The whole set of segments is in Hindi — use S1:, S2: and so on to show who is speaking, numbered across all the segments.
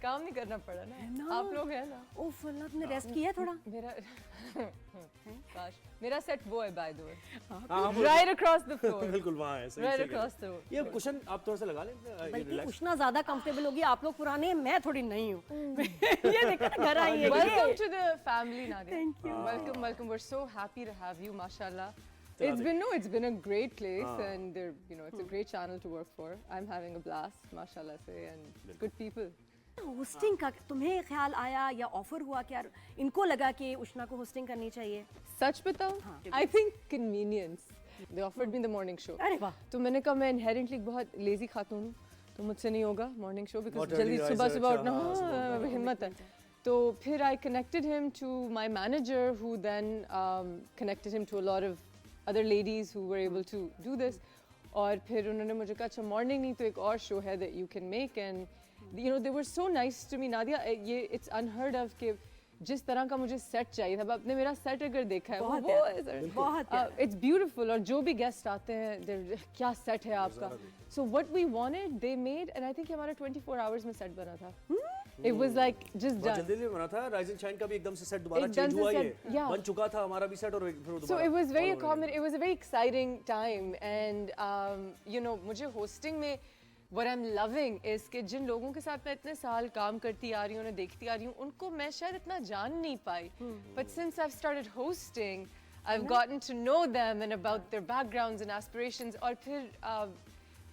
S1: काम नहीं करना पड़ा ना, आप लोग हैं ना।
S2: ओह अल्लाह, तुमने रेस्ट किया थोड़ा?
S1: मेरा काश मेरा सेट वो है by the way, right across the floor.
S3: बिल्कुल वहाँ है, सही
S1: राइट
S3: से
S1: अक्रॉस द रोड।
S3: ये कुशन आप थोड़ा सा लगा लें,
S2: बल्कि उष्णा ज्यादा कंफर्टेबल होगी, आप लोग पुराने हैं, मैं थोड़ी नहीं हूँ। ये देखो ना घर आई है।
S1: Welcome to the family, Nadia.
S2: Thank you.
S1: Welcome. We're so happy to have you, mashallah. It's been a great place, and it's a great channel to work for. I'm having a blast, mashallah se, and good people.
S2: Hosting का तुम्हें ख्याल आया या ऑफर हुआ कि यार इनको लगा कि उष्णा को होस्टिंग करनी चाहिए?
S1: सच बताऊं, I think convenience. They offered me the morning show.
S2: अरे वाह।
S1: तो मैंने कहा मैं inherently बहुत lazy खातून हूँ, तो मुझसे नहीं होगा मॉर्निंग शो, बिकॉज
S3: Not
S1: जल्दी
S3: early
S1: सुबह
S3: riser,
S1: सुबह उठना,
S3: अच्छा, हाँ,
S1: हाँ, हिम्मत है। तो फिर I connected him to my manager, who then connected him to a lot of other ladies who were able to do this. और फिर उन्होंने मुझे कहा अच्छा मॉर्निंग नहीं तो एक और शो है that you can make, and they were so nice to me, Nadia. ये it's unheard of कि जिस तरह का मुझे सेट चाहिए था, आपने मेरा सेट अगर देखा है
S2: बहुत
S1: इट्स ब्यूटीफुल, और जो भी गेस्ट आते हैं क्या सेट है आपका। So what we wanted they made, and I think हमारा 24 आवर्स में सेट बना था। It was like just done.
S3: जल्दी जल्दी बना था। राइज एंड शाइन का भी एकदम से सेट दोबारा
S1: एकदम
S3: चेंज
S1: से
S3: हुआ,
S1: set,
S3: ये
S1: yeah.
S3: बन चुका था हमारा भी सेट, और फिर दोबारा।
S1: So it was very common. It was a very exciting time, and मुझे hosting में what I'm loving is कि जिन लोगों के साथ मैं इतने साल काम करती आ रही हूँ, उन्हें देखती आ रही हूँ, उनको मैं शायद इतना जान नहीं पाई. But since I've started hosting, I've gotten to know them and about their backgrounds and aspirations. और फिर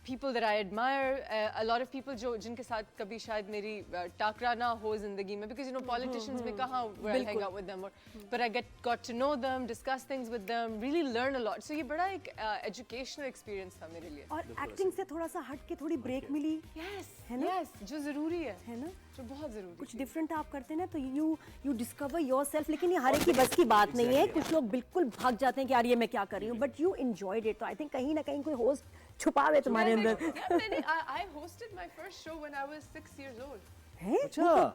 S1: people that I admire, a lot of people जिनके साथ कभी शायद मेरी टाकरा ना हो जिंदगी में, because politicians में कहाँ where I hang out with them, but I got to know them, discuss things with them, really learn a lot. So ये बड़ा एक educational experience था मेरे लिए.
S2: और एक्टिंग से थोड़ा सा हट के थोड़ी ब्रेक मिली. है ना?
S1: Yes, जो जरूरी है
S2: ना?
S1: जो बहुत जरूरी.
S2: कुछ डिफरेंट आप करते हैं ना, तो you discover yourself. लेकिन ये हर एक की बस की बात नहीं है. कुछ लोग बिल्कुल भाग जाते हैं कि यार ये मैं क्या कर रही हूँ, but you enjoyed it. तो I think कहीं ना कहीं कोई होस्ट छुपावे तुम्हारे अंदर.
S1: I hosted my first show when I was 6 years old.
S2: है?
S3: अच्छा.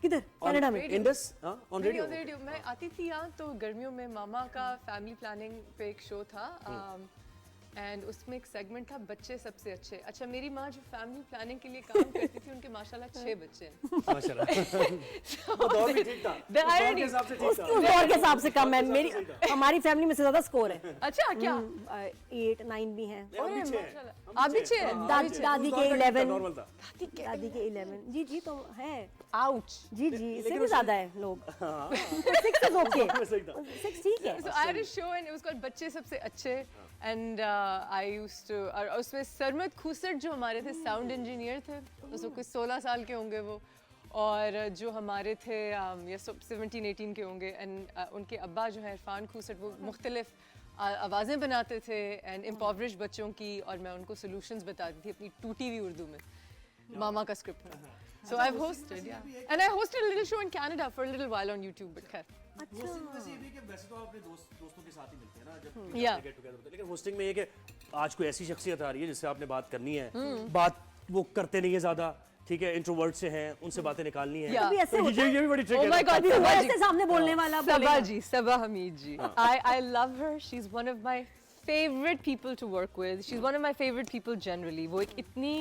S2: किधर? कनाडा में?
S3: Indus, on radio.
S1: मैं आती थी यहाँ, तो गर्मियों में मामा का फैमिली प्लानिंग पे एक शो था, एंड उसमें एक सेगमेंट था बच्चे सबसे अच्छे. अच्छा, मेरी माँ जो फैमिली प्लानिंग के लिए काम करती थी, उनके माशाल्लाह 6 बच्चे हैं.
S3: माशाल्लाह. वो दौर भी ठीक था.
S1: irony.
S3: के हिसाब से ठीक था.
S2: उस दौर के हिसाब से कम है. मेरी हमारी फैमिली में से ज्यादा स्कोर है.
S1: अच्छा, क्या
S2: 8 9 भी हैं.
S1: आप भी 6 हैं?
S2: दादी के 11.
S3: नॉर्मल था.
S2: दादी के 11. जी जी, तो है.
S1: आउच.
S2: जी जी, इससे भी ज्यादा है लोग. 6 is okay. 6 ठीक है.
S1: So I had a show and it was called बच्चे सबसे अच्छे, and I used to, और उसमें सरमद खूसट जो हमारे थे साउंड इंजीनियर थे, उसमें कुछ 16 साल के होंगे वो, और जो हमारे थे या 17-18 के होंगे, एंड उनके अब्बा जो है इरफान खूसट, वो मुख्तलिफ आवाज़ें बनाते थे एंड इम्पॉवरिश बच्चों की, और मैं उनको सोल्यूशंस बताती थी अपनी टूटी हुई उर्दू में. मामा का स्क्रिप्ट था. So I've hosted, yeah, and I hosted a little show in Canada for a little while on YouTube, but खैर.
S3: वैसे ये भी कि वैसे तो आप अपने दोस्तों के साथ ही मिलते हैं ना जब
S1: Yeah.
S3: गेट टुगेदर होते हैं, लेकिन होस्टिंग में ये कि आज कोई ऐसी शख्सियत आ रही है जिससे आपने बात करनी है, बात वो करते नहीं है ज्यादा, ठीक है, इंट्रोवर्ट से हैं, उनसे बातें निकालनी है.
S1: Yeah.
S2: भी ऐसे होता है.
S3: ये भी बड़ी ट्रिक
S1: Oh
S3: है.
S1: my God,
S2: वो
S1: सबा
S2: ऐसे सामने बोलने वाला
S1: Sabah ji, Sabah Hamid ji. I love her. She's one of my favorite people to work with. She's one of my favorite people generally. वो एक इतनी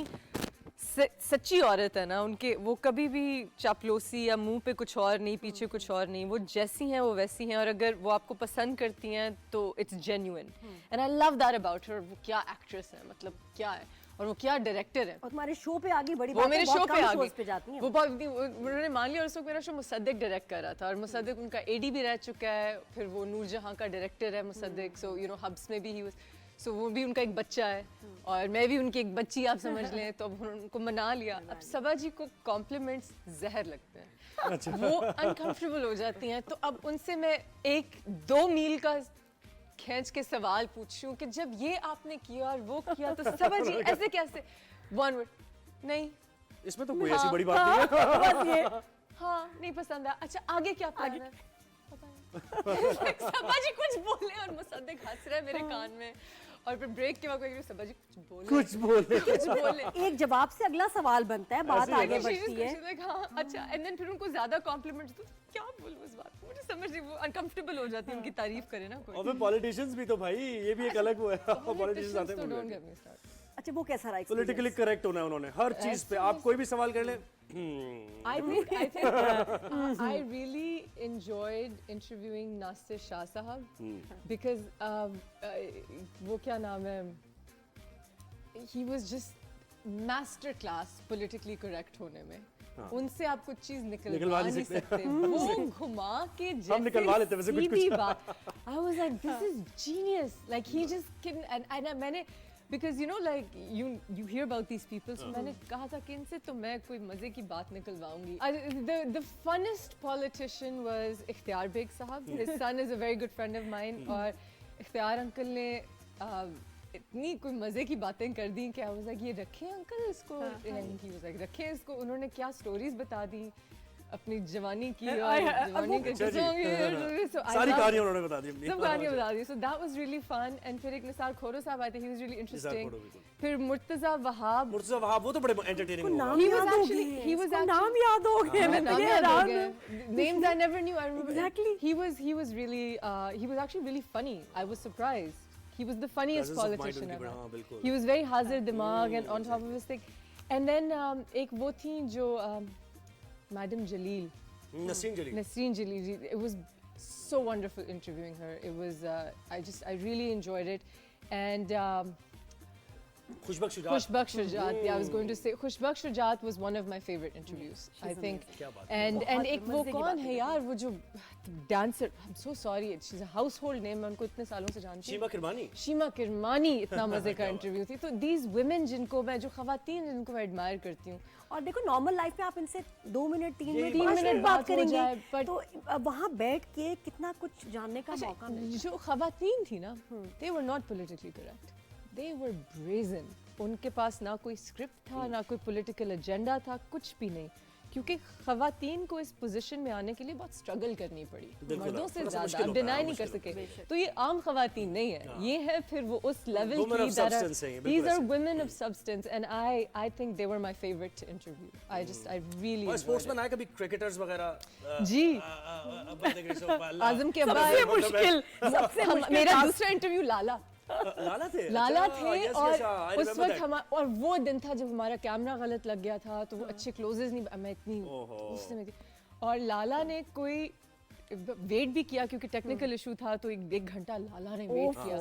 S1: सच्ची औरत है ना, उनके वो कभी भी चापलूसी या मुंह पे कुछ और नहीं, पीछे कुछ और नहीं, वो जैसी हैं वो वैसी हैं, और अगर वो आपको पसंद करती हैं तो it's genuine, and I love that about her. वो क्या एक्ट्रेस है, मतलब क्या है, और वो क्या डायरेक्टर है.
S2: और तुम्हारे शो पे आगे बड़ी
S1: वो मेरे शो पे आ गई,
S2: पे जाती हैं.
S1: वो उन्होंने मान लिया, और उस वक्त मेरा शो मुसद्दिक डायरेक्ट कर रहा था, और मुसद्दिक उनका एडी भी रह चुका है, फिर वो नूरजहां का डायरेक्टर है मुसद्दिक, सो हब्स में भी ही सो वो भी उनका एक बच्चा है, और मैं भी उनकी एक बच्ची, आप समझ लें. तो अब उनको मना लिया. अब सबा जी को कॉम्प्लीमेंट्स जहर लगते हैं. वो अनकंफर्टेबल हो जाती हैं, तो अब उनसे मैं 1-2 मील का खींच के सवाल पूछूं कि जब ये आपने किया और वो किया, तो सबा जी ऐसे कैसे, 1 वर्ड नहीं,
S3: इसमें तो कोई ऐसी बड़ी बात नहीं है.
S2: बस ये.
S1: हाँ नहीं पसंद है. अच्छा, आगे क्या प्लान है, पता नहीं. सबा जी कुछ बोले और मुसद्दिक हंस रहा है मेरे कान में, और फिर ब्रेक के वक्त सबा जी कुछ बोले.
S2: एक जवाब से अगला सवाल बनता है, बात आगे बढ़ती है.
S1: हाँ, अच्छा, एंड देन फिर उनको ज्यादा कॉम्प्लीमेंट तो क्या बोलूं इस बात को, मुझे समझ नहीं, वो अनकंफर्टेबल हो जाती है उनकी तारीफ करे ना कोई.
S3: और फिर पॉलिटिशियंस भी तो भाई, ये भी एक अलग वो है. पॉलिटिशियंस आते हैं.
S2: अच्छा, अच्छा वो कैसा रहा
S3: पॉलिटिकली करेक्ट होना है उन्होंने हर चीज पे, आप कोई भी सवाल कर ले।
S1: I think I really enjoyed interviewing Nasir Shah Sahab because वो क्या नाम है, he was just master class politically correct होने में। उनसे आप कुछ चीज निकलवा नहीं सकते। वो घुमा के
S3: हम निकलवा लेते वैसे कुछ
S1: सीधी बात। I was like, this is genius. Like he just can and मैंने because you know like you hear about these people, so मैंने कहा था कि इनसे तो मैं कोई मजे की बात निकलवाऊंगी। The funnest politician was इख्तियार बेग साहब। His son is a very good friend of mine और इख्तियार अंकल ने इतनी कोई मजे की बातें कर दी कि I was like, ये रखें अंकल इसको, and he was like, रखें इसको। उन्होंने क्या स्टोरीज बता दी अपनी जवानी की और जवानी के
S3: सारी कहानियां उन्होंने बता दी,
S1: सब कहानियां बता दी। So that was really fun and फिर एक निसार खोरो साहब आए थे, he was really interesting। फिर मुर्तजा वहाब वो
S3: तो बड़े एंटरटेनिंग
S2: नाम याद हो गए,
S1: नाम याद हो गए, names I never knew, I remember
S2: Exactly.
S1: he was really he was actually really funny, I was surprised, he was the funniest politician ever, he was very hazir dimag and on top of his thing। and then एक वो थी जो Madam Jaleel, Nasreen Jaleel, it was so wonderful interviewing her, it was I really enjoyed it। and
S3: खुशबख्श
S1: Shujat, yeah, I was going to say Khushbaksh Shujat was one of my favorite interviews, I think। and एक वो कौन है यार, वो जो dancer, I'm so sorry, she's a household name, मैं उनको इतने सालों से जानती हूँ, शीमा किरमानी। इतना मजे का इंटरव्यू थी। तो these women जिनको मैं, जो खवातीन जिनको मैं एडमायर करती हूँ,
S2: और देखो नॉर्मल लाइफ में आप इनसे 2 मिनट 3 मिनट बात करेंगे तो वहाँ बैठ के कितना कुछ जानने का मौका मिलता।
S1: जो खवातीन थी ना, they were not politically correct, they were brazen। उनके पास ना कोई स्क्रिप्ट था, ना कोई पॉलिटिकल एजेंडा था, कुछ भी नहीं, क्योंकि खवातीन को इस पोजीशन में आने के लिए बहुत स्ट्रगल करनी पड़ी, मर्दों से ज्यादा, आप डिनाई नहीं कर सके। तो ये आम खवातीन नहीं है, ये है फिर वो उस लेवल की, these are women of substance and I think they were my favorite to interview। I really enjoyed it।
S3: Sportsman आए कभी क्रिकेटर्स वगैरह
S1: जी, आजम के अब्बा, मुश्किल मेरा दूसरा इंटरव्यू लाला थे और उस वक्त और वो दिन था जब हमारा कैमरा गलत लग गया था, तो वो अच्छे क्लोजेस नहीं, मैं इतनी गुस्से में थी। और लाला ने कोई वेट भी किया क्योंकि टेक्निकल इशू था, तो एक घंटा लाला ने वेट किया।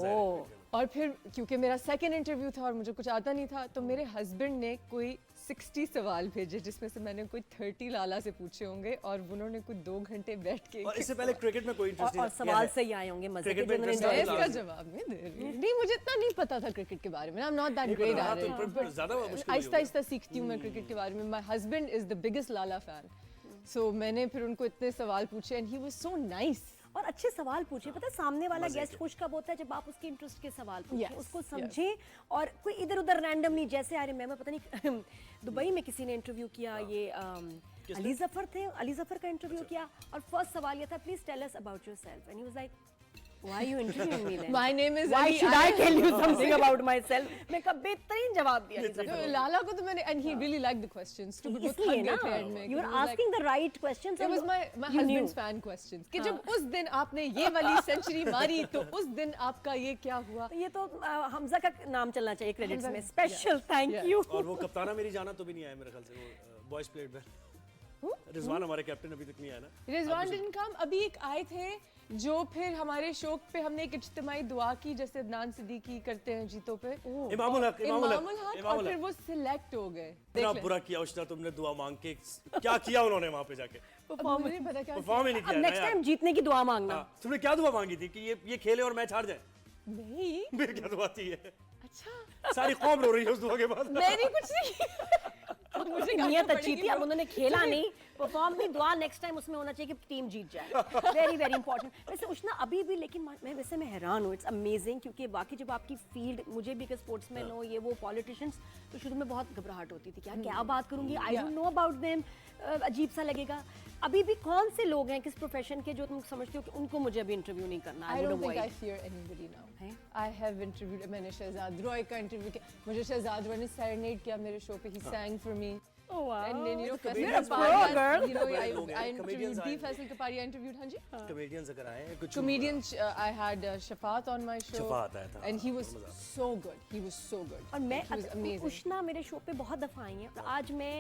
S1: और फिर क्योंकि मेरा सेकंड इंटरव्यू था और मुझे कुछ आता नहीं था, तो मेरे हस्बैंड ने कोई 60 सवाल भेजे, जिसमें से मैंने कोई 30 लाला से पूछे होंगे और उन्होंने कुछ 2 घंटे बैठ के।
S3: और इससे पहले क्रिकेट में कोई इंटरेस्ट
S2: और सवाल से ही आए होंगे मजे के,
S1: इसका जवाब नहीं दे रही। नहीं, मुझे इतना नहीं पता था क्रिकेट के बारे में, I am not that great at it, आहिस्ता आहिस्ता सीखती हूँ मैं क्रिकेट के बारे में। My husband is the biggest लाला फैन, सो मैंने फिर उनको इतने सवाल पूछे and he was so nice.
S2: और अच्छे सवाल पूछे, पता है सामने वाला गेस्ट खुश कब होता है, जब आप उसके इंटरेस्ट के सवाल पूछें, उसको समझें और कोई इधर उधर रैंडम नहीं। जैसे आई रिमेंबर, पता नहीं दुबई में किसी ने इंटरव्यू किया, ये अली जफर थे, अली जफर का इंटरव्यू किया और फर्स्ट सवाल ये था, please tell us about yourself, and he was like, why are you interviewing me then?
S1: My name is
S2: why
S1: Ali,
S2: should I tell you something about myself? मैं कब बेहतरीन जवाब दिया
S1: लाला को, तो मैंने, and he really liked the questions too, but
S2: इसलिए ना, you were asking the right questions।
S1: It was my husband's fan questions कि जब उस दिन आपने ये वाली सेंचुरी मारी, तो उस दिन आपका ये क्या हुआ।
S2: ये तो हमजा का नाम चलना चाहिए क्रेडिट्स में, स्पेशल थैंक यू।
S3: और वो कप्ताना मेरी जाना तो भी नहीं आया मेरे ख्याल से, वो बॉयज प्लेड में रिजवान हमारे कैप्टन अभी तक नहीं आया ना।
S1: रिजवान डिडंट कम, अभी एक आए थे जो फिर हमारे शो पे हमने एक इज्तिमाई दुआ की, जैसे अदनान सिद्दीकी करते हैं जीतों पे,
S3: इमामुल हक,
S1: और फिर वो सिलेक्ट हो गए।
S3: इतना बुरा किया उष्टा तुमने दुआ मांग के, क्या किया उन्होंने वहाँ पे जाके,
S1: परफॉर्म नहीं पता क्या,
S3: परफॉर्म ही नहीं किया।
S2: नेक्स्ट टाइम जीतने की दुआ मांगना।
S3: तुमने क्या दुआ मांगी थी कि ये खेले और मैच हार जाए?
S1: नहीं,
S3: मेरी क्या दुआ थी ये?
S1: अच्छा,
S3: सारी कौम रो रही है उस दुआ के बाद।
S1: मैंने कुछ नहीं,
S2: मुझे नियत अच्छी थी, अब उन्होंने खेला नहीं, परफॉर्म नहीं, दुआ नेक्स्ट टाइम उसमें होना चाहिए कि टीम जीत जाए, वेरी वेरी इंपॉर्टेंट। वैसे उष्णा अभी भी, लेकिन मैं हैरान हूँ, इट्स अमेजिंग, क्योंकि बाकी जब आपकी फील्ड, मुझे भी कि स्पोर्ट्समैन हो, ये वो पॉलिटिशियंस, तो शुरू में बहुत घबराहट होती थी, क्या बात करूंगी, I don't know about them, अजीब सा लगेगा। अभी भी कौन से लोग हैं किस प्रोफेशन के जो तुम समझते हो कि उनको मुझे अभी इंटरव्यू नहीं करना?
S1: I don't think I fear anybody now. I have interviewed, मैंने शहजाद रॉय का इंटरव्यू किया, मुझे शहजाद रॉय ने सेरेनेड किया मेरे शो पे, he sang for me।
S2: Oh wow.
S1: And then, you know, Faisal
S2: You're a pro,
S1: Kapadia,
S2: girl.
S1: you know,
S3: बड़े लोग हैं,
S1: I interviewed
S3: comedians
S1: the
S3: आए।
S1: Faisal Kapadia interviewed, हाँ जी?
S3: कॉमेडियंस अगर आए हैं, कुछ
S1: Comedians, I had Shafat on my show.
S3: Shafat आया था,
S1: And he was
S3: मजा।
S1: so good. He was so good.
S2: और मैं
S1: He was amazing.
S2: उष्णा मेरे शो पे बहुत दफा आई हैं और आज मैं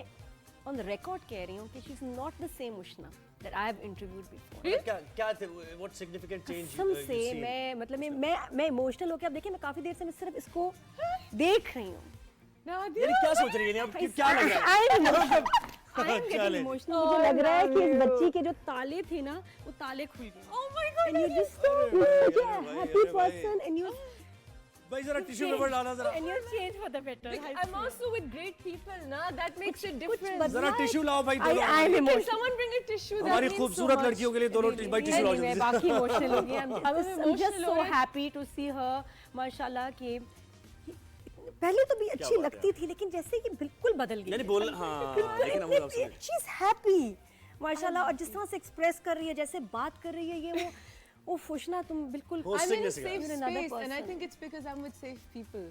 S2: ऑन रिकॉर्ड कह रही हूँ कि she is not the same Ushana that I have interviewed before.
S3: क्या थे व्हाट सिग्निफिकेंट चेंज
S2: कसम से मैं मतलब मैं इमोशनल होकर, अब देखिए मैं काफी देर से मैं सिर्फ इसको देख रही हूँ।
S3: यानी क्या सोच रही है आप क्या लग रहा है चले।
S2: इमोशनल मुझे लग रहा है कि इस बच्ची के जो ताले थे ना वो ताले खुल गए।
S1: Oh my God.
S2: And you just such a happy person and you
S3: भाई जरा टिश्यू पेपर डालना जरा
S2: and you're changed for the better.
S1: I'm also with great people, na? That makes it different.
S2: बदला
S3: जरा
S2: है।
S3: टिश्यू लाओ भाई
S2: I
S3: दोनों
S2: am
S1: Can
S2: emotional.
S1: someone bring a tissue? That
S3: हमारी
S1: means so
S3: खूबसूरत
S1: much.
S3: लड़कियों के लिए दोनों भाई टिश्यू लाओ
S2: Anyway,
S3: जल्दी से।
S2: बाकी इमोशनल हो गई। I'm
S1: I'm
S2: just
S1: emotional
S2: so
S1: हो गई।
S2: happy to see her. माशाल्लाह कि पहले तो भी अच्छी
S3: बात
S2: लगती थी लेकिन जैसे कि बिल्कुल बदल गई।
S3: यानी बोल हाँ लेकिन हम लोग समझ
S2: शी इज हैप्पी माशाल्लाह, और जिस तरह से एक्सप्रेस कर रही है, जैसे बात कर रही है, ये वो फुशना तुम बिल्कुल
S3: Hosting
S1: I'm in
S3: ने
S1: a
S3: सिखाया।
S1: safe
S2: You're another
S1: space, and I
S2: person.
S1: think it's because I'm with safe people.